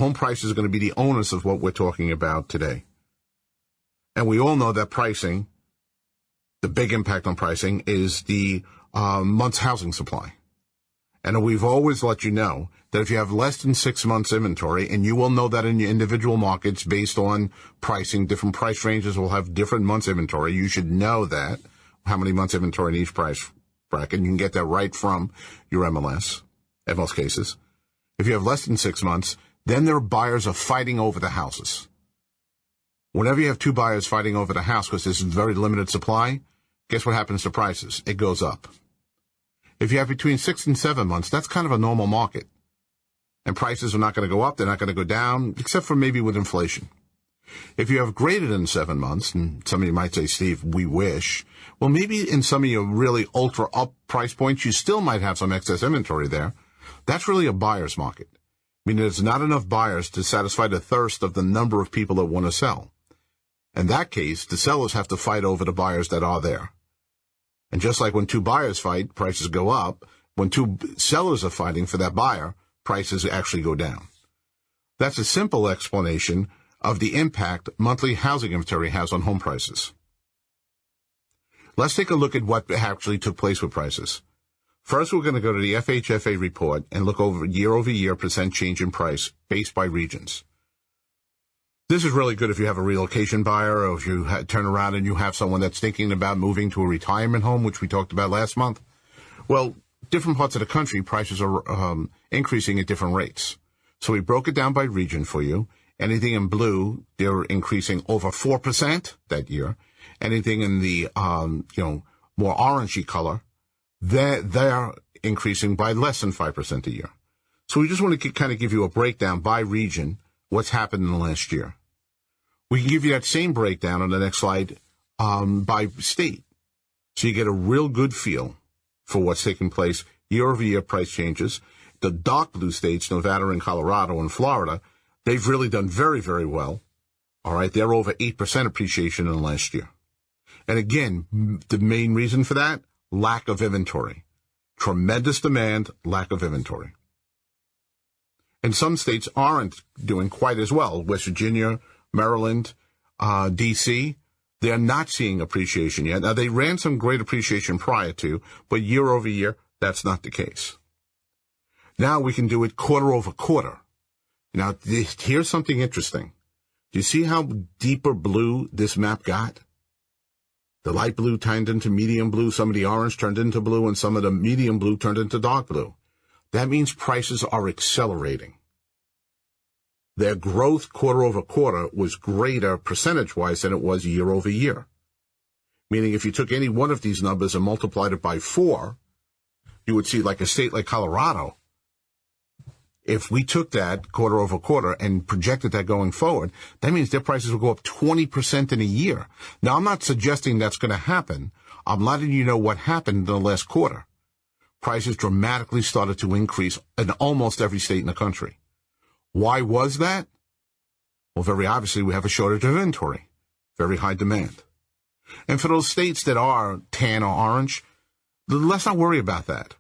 home prices are going to be the onus of what we're talking about today. And we all know that pricing, the big impact on pricing, is the month's housing supply. And we've always let you know that if you have less than 6 months inventory, and you will know that in your individual markets based on pricing, different price ranges will have different months inventory. You should know that, how many months inventory in each price bracket. You can get that right from your MLS in most cases. If you have less than 6 months, then their buyers are fighting over the houses. Whenever you have two buyers fighting over the house because there's very limited supply, guess what happens to prices? It goes up. If you have between 6 and 7 months, that's kind of a normal market. And prices are not going to go up, they're not going to go down, except for maybe with inflation. If you have greater than 7 months, and some of you might say, Steve, we wish, well, maybe in some of your really ultra up price points, you still might have some excess inventory there. That's really a buyer's market. I mean, there's not enough buyers to satisfy the thirst of the number of people that want to sell. In that case, the sellers have to fight over the buyers that are there. And just like when two buyers fight, prices go up. When two sellers are fighting for that buyer, prices actually go down. That's a simple explanation of the impact monthly housing inventory has on home prices. Let's take a look at what actually took place with prices. First, we're going to go to the FHFA report and look over year-over-year percent change in price based by regions. This is really good if you have a relocation buyer or if you turn around and you have someone that's thinking about moving to a retirement home, which we talked about last month. Well, different parts of the country, prices are increasing at different rates. So we broke it down by region for you. Anything in blue, they're increasing over 4% that year. Anything in the, more orangey color, they're increasing by less than 5% a year. So we just want to kind of give you a breakdown by region, what's happened in the last year. We can give you that same breakdown on the next slide by state. So you get a real good feel for what's taking place year-over-year price changes. The dark blue states, Nevada and Colorado and Florida, they've really done very, very well. All right, they're over 8% appreciation in the last year. And again, the main reason for that, lack of inventory. Tremendous demand, lack of inventory. And some states aren't doing quite as well. West Virginia, Maryland, D.C., they're not seeing appreciation yet. Now, they ran some great appreciation prior to, but year over year, that's not the case. Now we can do it quarter over quarter. Now, here's something interesting. Do you see how deeper blue this map got? The light blue turned into medium blue, some of the orange turned into blue, and some of the medium blue turned into dark blue. That means prices are accelerating. Their growth quarter over quarter was greater percentage-wise than it was year over year. Meaning if you took any one of these numbers and multiplied it by 4, you would see like a state like Colorado. If we took that quarter over quarter and projected that going forward, that means their prices will go up 20% in a year. Now, I'm not suggesting that's going to happen. I'm letting you know what happened in the last quarter. Prices dramatically started to increase in almost every state in the country. Why was that? Well, very obviously, we have a shortage of inventory, very high demand. And for those states that are tan or orange, let's not worry about that.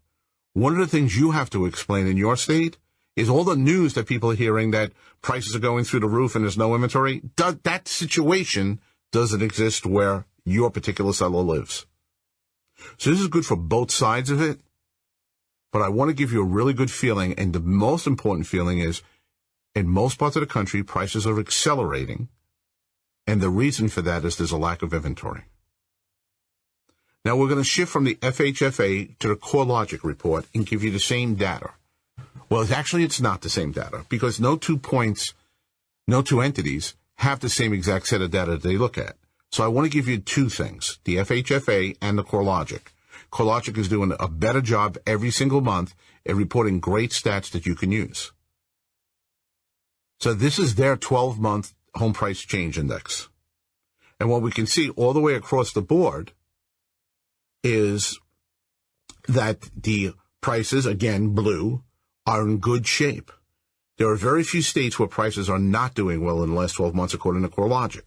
One of the things you have to explain in your state is all the news that people are hearing that prices are going through the roof and there's no inventory. That situation doesn't exist where your particular seller lives. So this is good for both sides of it. But I want to give you a really good feeling, and the most important feeling is in most parts of the country, prices are accelerating, and the reason for that is there's a lack of inventory. Now, we're going to shift from the FHFA to the CoreLogic report and give you the same data. Well, it's not the same data, because no two entities have the same exact set of data they look at. So I want to give you two things, the FHFA and the CoreLogic. CoreLogic is doing a better job every single month at reporting great stats that you can use. So this is their 12-month home price change index. And what we can see all the way across the board is that the prices, again, blue, are in good shape. There are very few states where prices are not doing well in the last 12 months, according to CoreLogic.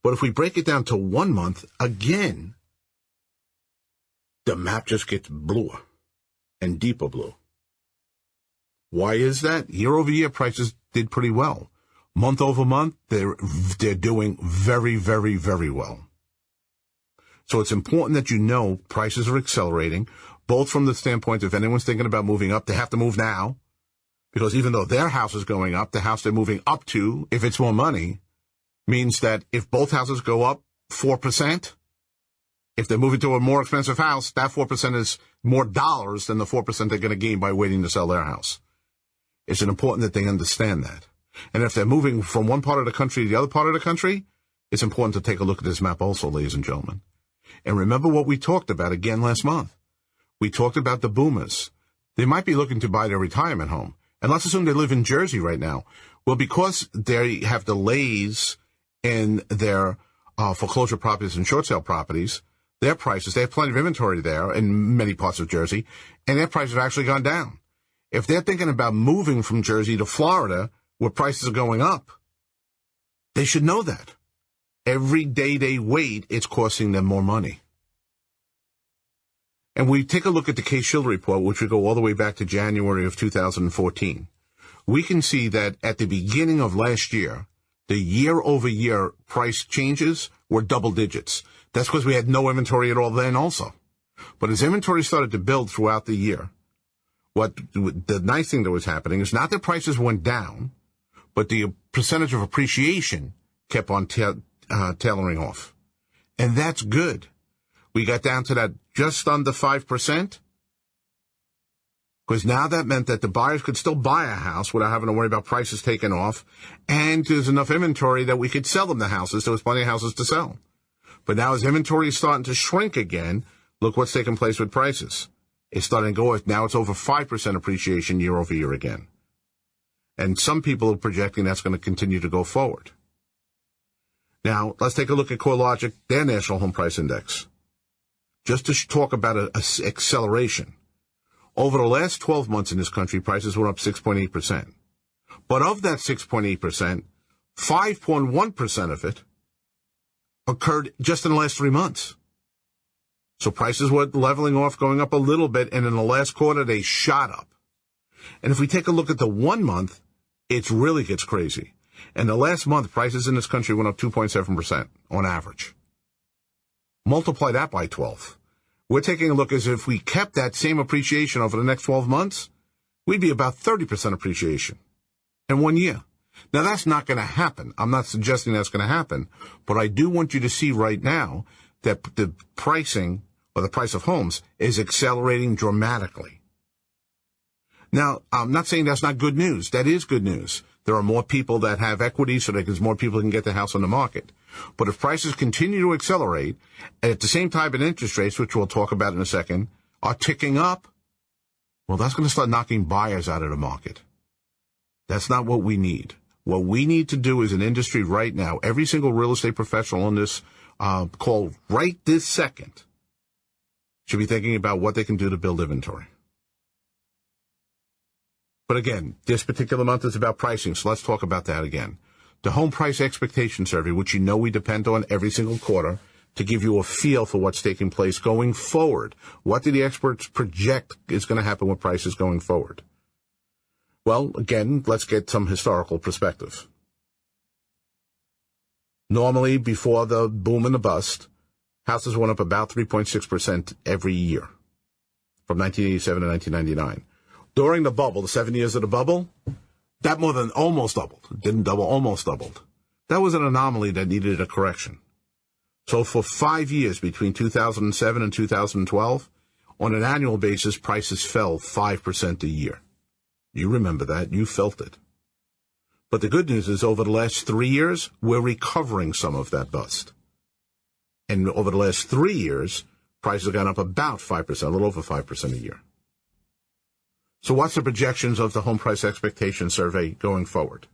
But if we break it down to 1 month, again, the map just gets bluer and deeper blue. Why is that? Year over year, prices did pretty well. Month over month, they're doing very, very, very well. So it's important that you know prices are accelerating, both from the standpoint if anyone's thinking about moving up, they have to move now. Because even though their house is going up, the house they're moving up to, if it's more money, means that if both houses go up 4%, if they're moving to a more expensive house, that 4% is more dollars than the 4% they're going to gain by waiting to sell their house. It's important that they understand that. And if they're moving from one part of the country to the other part of the country, it's important to take a look at this map also, ladies and gentlemen. And remember what we talked about again last month. We talked about the boomers. They might be looking to buy their retirement home. And let's assume they live in Jersey right now. Well, because they have delays in their foreclosure properties and short sale properties, their prices, they have plenty of inventory there in many parts of Jersey, and their prices have actually gone down. If they're thinking about moving from Jersey to Florida, where prices are going up, they should know that. Every day they wait, it's costing them more money. And we take a look at the Case-Shiller report, which we go all the way back to January of 2014. We can see that at the beginning of last year, the year-over-year price changes were double digits. That's because we had no inventory at all then also. But as inventory started to build throughout the year, the nice thing that was happening is not that prices went down, but the percentage of appreciation kept on tailoring off. And that's good. We got down to that just under 5%, because now that meant that the buyers could still buy a house without having to worry about prices taking off, and there's enough inventory that we could sell them the houses. There was plenty of houses to sell. But now as inventory is starting to shrink again, look what's taking place with prices. It's starting to go, now it's over 5% appreciation year over year again. And some people are projecting that's going to continue to go forward. Now, let's take a look at CoreLogic, their National Home Price Index. Just to talk about an acceleration. Over the last 12 months in this country, prices were up 6.8%. But of that 6.8%, 5.1% of it occurred just in the last 3 months. So prices were leveling off, going up a little bit, and in the last quarter, they shot up. And if we take a look at the 1 month, it really gets crazy. And the last month, prices in this country went up 2.7% on average. Multiply that by 12. We're taking a look as if we kept that same appreciation over the next 12 months, we'd be about 30% appreciation in 1 year. Now, that's not going to happen. I'm not suggesting that's going to happen, but I do want you to see right now that the pricing or the price of homes is accelerating dramatically. Now, I'm not saying that's not good news. That is good news. There are more people that have equity, so there's more people who can get their house on the market. But if prices continue to accelerate, and at the same time that interest rates, which we'll talk about in a second, are ticking up, well, that's going to start knocking buyers out of the market. That's not what we need. What we need to do as an industry right now, every single real estate professional on this call right this second should be thinking about what they can do to build inventory. But again, this particular month is about pricing, so let's talk about that again. The Home Price Expectation Survey, which you know we depend on every single quarter to give you a feel for what's taking place going forward. What do the experts project is going to happen with prices going forward? Well, again, let's get some historical perspective. Normally, before the boom and the bust, houses went up about 3.6% every year from 1987 to 1999. During the bubble, the 7 years of the bubble, that more than almost doubled. Didn't double, almost doubled. That was an anomaly that needed a correction. So for 5 years, between 2007 and 2012, on an annual basis, prices fell 5% a year. You remember that. You felt it. But the good news is over the last 3 years, we're recovering some of that bust. And over the last 3 years, prices have gone up about 5%, a little over 5% a year. So what's the projections of the Home Price Expectation Survey going forward?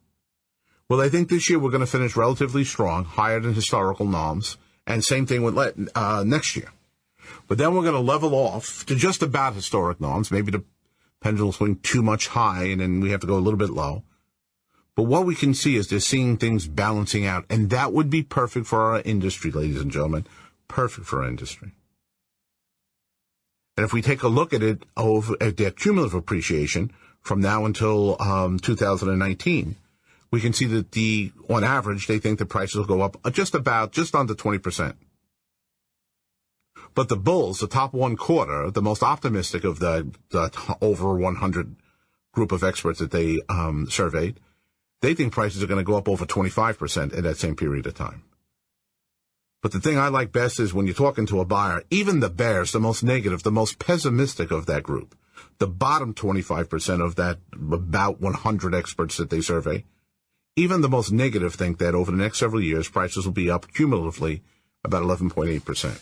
Well, I think this year we're going to finish relatively strong, higher than historical norms, and same thing with next year. But then we're going to level off to just about historic norms. Maybe the pendulum swing too much high, and then we have to go a little bit low. But what we can see is they're seeing things balancing out, and that would be perfect for our industry, ladies and gentlemen. Perfect for our industry. And if we take a look at it at the cumulative appreciation from now until 2019, we can see that on average, they think the prices will go up just under 20%. But the bulls, the top one quarter, the most optimistic of the over 100 group of experts that they surveyed, they think prices are going to go up over 25% in that same period of time. But the thing I like best is when you're talking to a buyer, even the bears, the most negative, the most pessimistic of that group, the bottom 25% of that about 100 experts that they survey, even the most negative think that over the next several years, prices will be up cumulatively about 11.8%.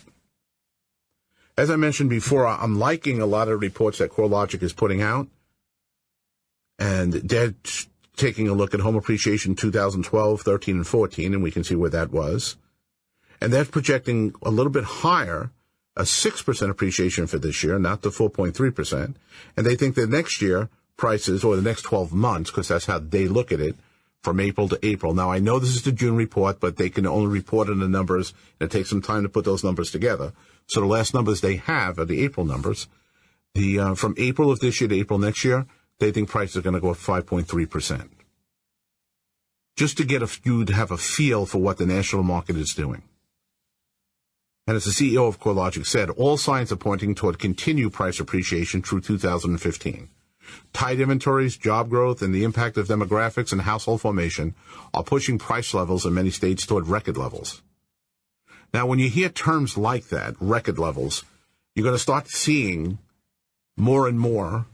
As I mentioned before, I'm liking a lot of reports that CoreLogic is putting out, and they're taking a look at home appreciation 2012, 13, and 14, and we can see where that was. And they're projecting a little bit higher, a 6% appreciation for this year, not the 4.3%. And they think that next year prices, or the next 12 months, because that's how they look at it, from April to April. Now, I know this is the June report, but they can only report on the numbers, and it takes some time to put those numbers together. So the last numbers they have are the April numbers. From April of this year to April next year, they think prices are going to go up 5.3%. Just to have a feel for what the national market is doing. And as the CEO of CoreLogic said, all signs are pointing toward continued price appreciation through 2015. Tight inventories, job growth, and the impact of demographics and household formation are pushing price levels in many states toward record levels. Now, when you hear terms like that, record levels, you're going to start seeing more and more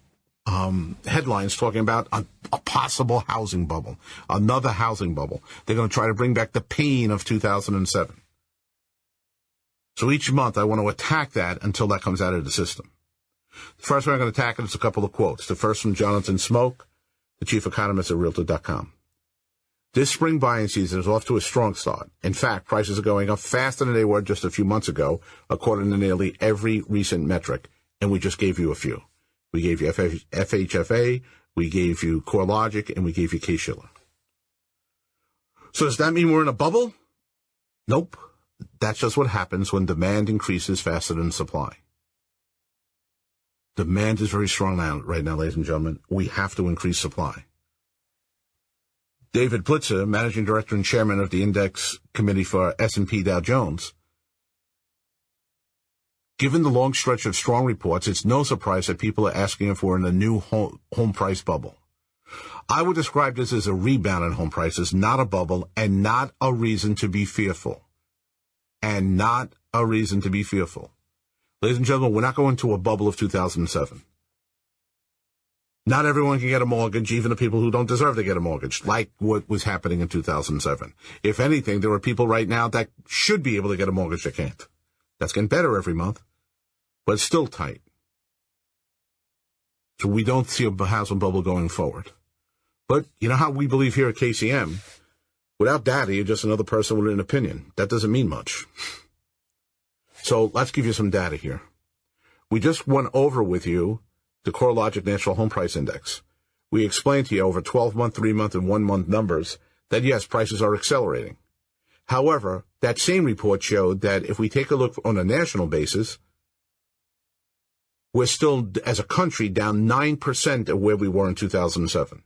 headlines talking about a possible housing bubble, another housing bubble. They're going to try to bring back the pain of 2007. So each month I want to attack that until that comes out of the system. The first one I'm going to attack is a couple of quotes. The first from Jonathan Smoke, the chief economist at Realtor.com. This spring buying season is off to a strong start. In fact, prices are going up faster than they were just a few months ago, according to nearly every recent metric. And we just gave you a few. We gave you FHFA, we gave you CoreLogic, and we gave you Case-Shiller. So does that mean we're in a bubble? Nope. That's just what happens when demand increases faster than supply. Demand is very strong right now, ladies and gentlemen. We have to increase supply. David Blitzer, managing director and chairman of the index committee for S&P Dow Jones, given the long stretch of strong reports, it's no surprise that people are asking if we're in a new home price bubble. I would describe this as a rebound in home prices, not a bubble, and not a reason to be fearful. And not a reason to be fearful. Ladies and gentlemen, we're not going to a bubble of 2007. Not everyone can get a mortgage, even the people who don't deserve to get a mortgage, like what was happening in 2007. If anything, there are people right now that should be able to get a mortgage that can't. That's getting better every month, but it's still tight. So we don't see a housing bubble going forward. But you know how we believe here at KCM? Without data, you're just another person with an opinion. That doesn't mean much. So let's give you some data here. We just went over with you the CoreLogic National Home Price Index. We explained to you over 12-month, 3-month, and 1-month numbers that, yes, prices are accelerating. However, that same report showed that if we take a look on a national basis, we're still, as a country, down 9% of where we were in 2007.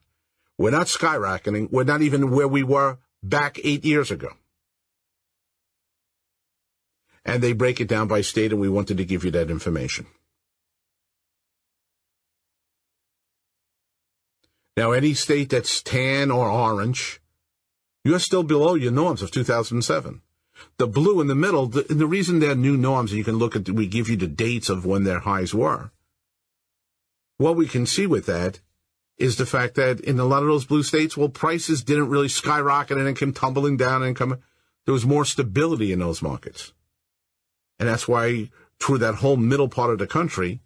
We're not skyrocketing. We're not even where we were back 8 years ago. And they break it down by state, and we wanted to give you that information. Now, any state that's tan or orange, you're still below your norms of 2007. The blue in the middle, the reason they're new norms, and you can look at, we give you the dates of when their highs were. What we can see with that is the fact that in a lot of those blue states, well, prices didn't really skyrocket and then came tumbling down and there was more stability in those markets. And that's why through that whole middle part of the country,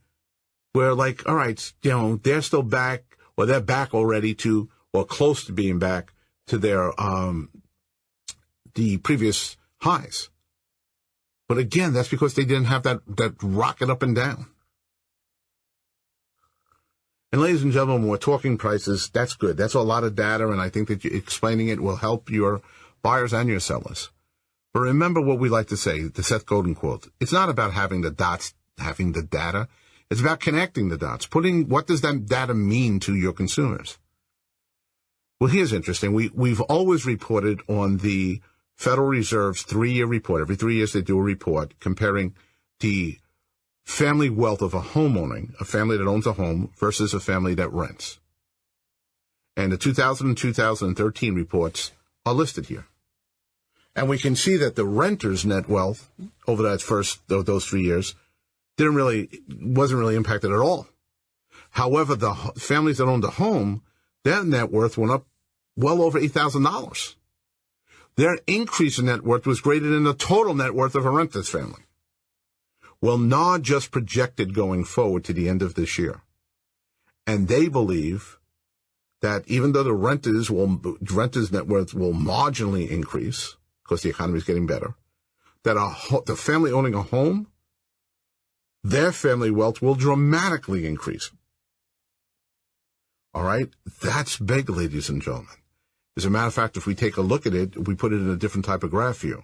we're like, all right, they're still back, or they're back already to, or close to being back to their, the previous highs. But again, that's because they didn't have that rocket up and down. And ladies and gentlemen, when we're talking prices, that's good. That's a lot of data, and I think that explaining it will help your buyers and your sellers. But remember what we like to say, the Seth Godin quote. It's not about having the dots, having the data. It's about connecting the dots, what does that data mean to your consumers? Well, here's interesting. We've always reported on the Federal Reserve's 3-year report. Every 3 years they do a report comparing the family wealth of a family that owns a home versus a family that rents. And the 2000 and 2013 reports are listed here. And we can see that the renter's net wealth over those 3 years wasn't really impacted at all. However, the families that owned a home, their net worth went up well over $8,000. Their increase in net worth was greater than the total net worth of a renter's family. Well, NAR just projected going forward to the end of this year. And they believe that even though the renter's net worth will marginally increase, because the economy is getting better, that the family owning a home, their family wealth will dramatically increase. All right? That's big, ladies and gentlemen. As a matter of fact, if we take a look at it, we put it in a different type of graph view.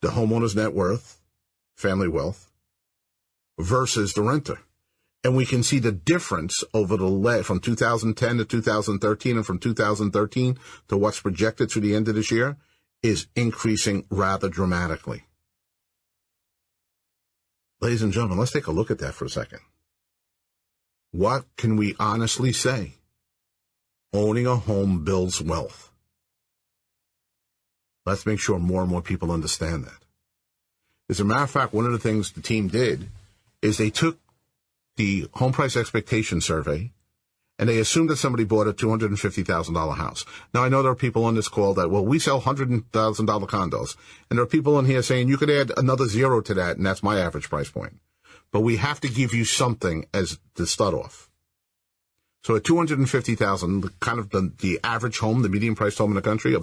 The homeowner's net worth, family wealth, versus the renter. And we can see the difference from 2010 to 2013 and from 2013 to what's projected through the end of this year is increasing rather dramatically. Ladies and gentlemen, let's take a look at that for a second. What can we honestly say? Owning a home builds wealth. Let's make sure more and more people understand that. As a matter of fact, one of the things the team did is they took the home price expectation survey and they assumed that somebody bought a $250,000 house. Now, I know there are people on this call that, we sell $100,000 condos. And there are people in here saying you could add another zero to that, and that's my average price point. But we have to give you something as to start off. So at $250,000, kind of the average home, the median priced home in the country,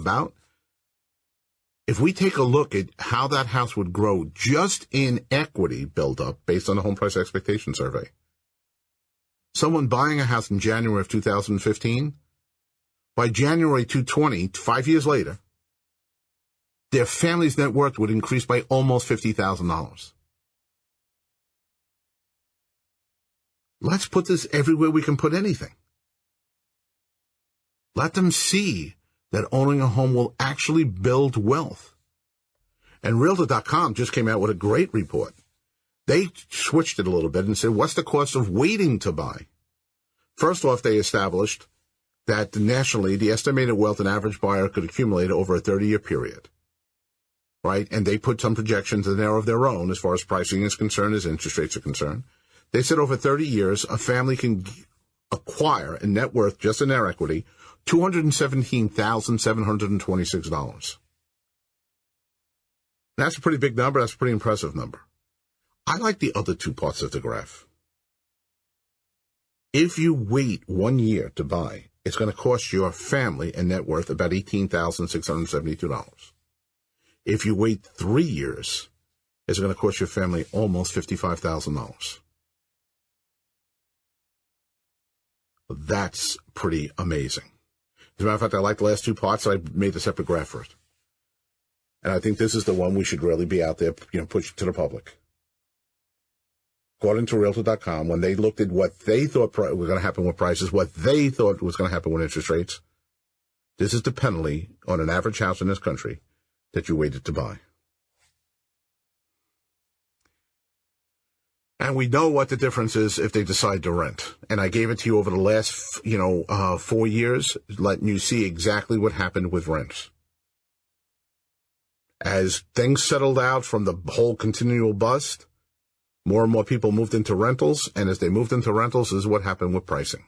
if we take a look at how that house would grow just in equity buildup based on the home price expectation survey, someone buying a house in January of 2015, by January 2020, 5 years later, their family's net worth would increase by almost $50,000. Let's put this everywhere we can put anything. Let them see that owning a home will actually build wealth. And Realtor.com just came out with a great report. They switched it a little bit and said, what's the cost of waiting to buy? First off, they established that nationally, the estimated wealth an average buyer could accumulate over a 30-year period. Right? And they put some projections in there of their own as far as pricing is concerned, as interest rates are concerned. They said over 30 years, a family can acquire a net worth, just in their equity, $217,726. That's a pretty big number. That's a pretty impressive number. I like the other two parts of the graph. If you wait 1 year to buy, it's going to cost your family a net worth about $18,672. If you wait 3 years, it's going to cost your family almost $55,000. That's pretty amazing. As a matter of fact, I like the last two parts, so I made a separate graph for it. And I think this is the one we should really be out there, pushing to the public. According to Realtor.com, when they looked at what they thought was going to happen with prices, what they thought was going to happen with interest rates, this is the penalty on an average house in this country that you waited to buy. And we know what the difference is if they decide to rent. And I gave it to you over the last, 4 years, letting you see exactly what happened with rents. As things settled out from the whole continual bust, more and more people moved into rentals. And as they moved into rentals, this is what happened with pricing.